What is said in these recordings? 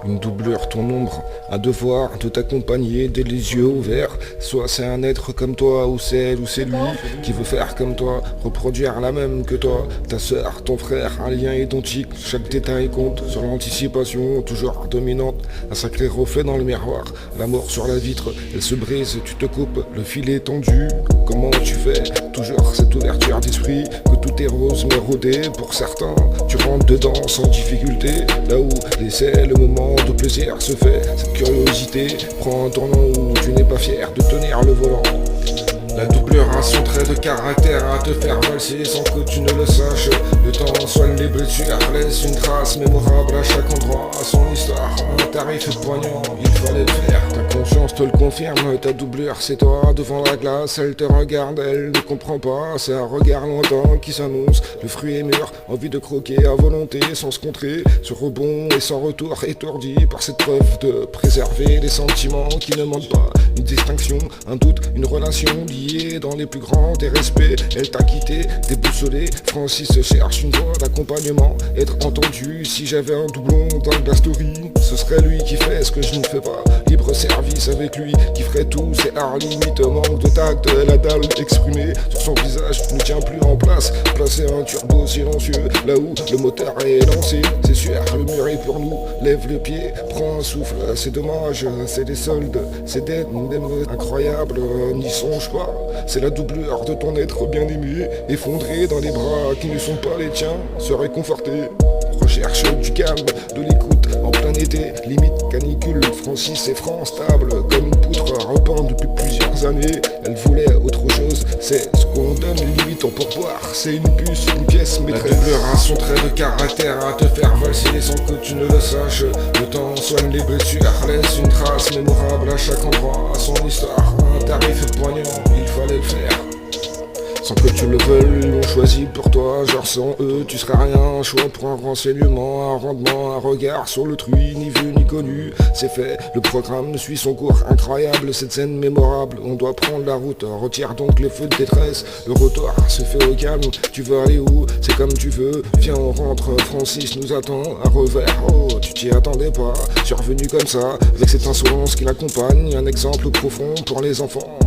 Une doublure, ton ombre, a devoir de t'accompagner dès les yeux ouverts. Soit c'est un être comme toi, ou c'est elle, ou c'est lui, qui veut faire comme toi, reproduire la même que toi. Ta sœur, ton frère, un lien identique, chaque détail compte sur l'anticipation, toujours dominante. Un sacré reflet dans le miroir, la mort sur la vitre, elle se brise, tu te coupes, le fil est tendu. Comment tu fais? Toujours cette ouverture d'esprit, que tout est rose mais rodé. Pour certains, tu rentres dedans sans difficulté, là où l'essai, le moment de plaisir se fait. Cette curiosité prend un tournant où tu n'es pas fier de tenir le volant. La doublure a son trait de caractère à te faire valser sans que tu ne le saches. Le temps soigne les blessures, laisse une trace mémorable à chaque endroit. À son histoire, un tarif poignant, il fallait le faire. Ta conscience te le confirme, ta doublure c'est toi devant la glace. Elle te regarde, elle ne comprend pas, c'est un regard lointain qui s'annonce. Le fruit est mûr, envie de croquer à volonté sans se contrer. Ce rebond et sans retour, étourdi par cette preuve de préserver les sentiments qui ne mentent pas. Une distinction, un doute, une relation liée dans les plus grands des respects. Elle t'a quitté, déboussolé. Francis cherche une voie d'accompagnement, être entendu. Si j'avais un doublon dans la story, ce serait lui qui fait ce que je ne fais pas. Libre service avec lui, qui ferait tout. C'est hors limite, manque de tact. La dalle exprimée sur son visage ne tient plus en place. Placer un turbo silencieux là où le moteur est lancé. C'est sûr, le mur est pour nous. Lève le pied, prends un souffle. C'est dommage, c'est des soldes, c'est des incroyables, n'y songe pas. C'est la doublure de ton être bien aimé, effondré dans les bras qui ne sont pas les tiens, se réconforter. Recherche du calme, de l'écoute en plein été, limite canicule. Francis est franc, stable comme une poutre repeint depuis plusieurs années. Elle voulait autre chose, c'est ce qu'on donne limite en pourboire. C'est une puce, une pièce maîtresse. La doublure a son trait de caractère à te faire valser sans que tu ne le saches. Le temps soigne les blessures, laisse une trace mémorable à chaque endroit. À son histoire, un tarif poignant, il fallait le faire. Sans que tu le veuilles, ils l'ont choisi pour toi. Genre sans eux, tu serais rien. Un choix pour un renseignement, un rendement, un regard sur l'autrui, ni vu ni connu. C'est fait, le programme ne suit son cours. Incroyable, cette scène mémorable. On doit prendre la route, retire donc les feux de détresse. Le retour se fait au calme. Tu veux aller où? C'est comme tu veux. Viens, on rentre. Francis nous attend. Un revers, oh, tu t'y attendais pas. Survenu comme ça, avec cette insolence qui l'accompagne. Un exemple profond pour les enfants.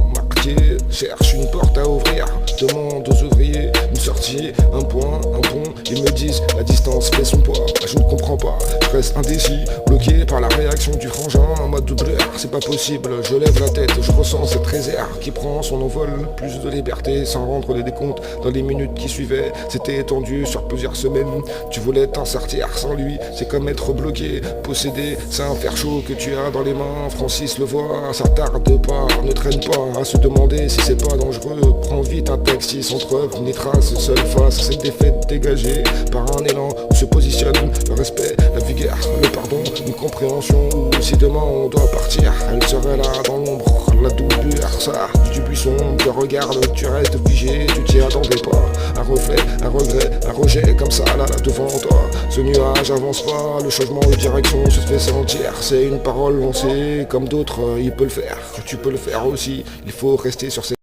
Cherche une porte à ouvrir, demande aux ouvriers une sortie, un point, un pont. Ils me disent la distance fait son poids. Je ne comprends pas, je reste indécis, bloqué par la réaction du frangin. En mode doubleur, c'est pas possible. Je lève la tête, je ressens cette réserve qui prend son envol. Plus de liberté sans rendre les décomptes dans les minutes qui suivaient. C'était étendu sur plusieurs semaines. Tu voulais t'en sortir sans lui, c'est comme être bloqué, possédé. C'est un fer chaud que tu as dans les mains. Francis le voit, ça tarde pas, ne traîne pas à se demander si c'est pas dangereux. Prends vite un taxi sans preuve ni trace, seul face à cette défaite dégagée par un élan où se positionne le respect, la vigueur, le pardon, une compréhension où si demain on doit partir, elle serait là dans l'ombre. La doublure, ça, du buisson, te regarde, tu restes figé, tu t'y attendais pas. Un reflet, un regret, un rejet comme ça là devant toi. Ce nuage avance pas, le changement de direction se fait sentir. C'est une parole lancée comme d'autres, il peut le faire, tu peux le faire aussi. Il faut rester sur ses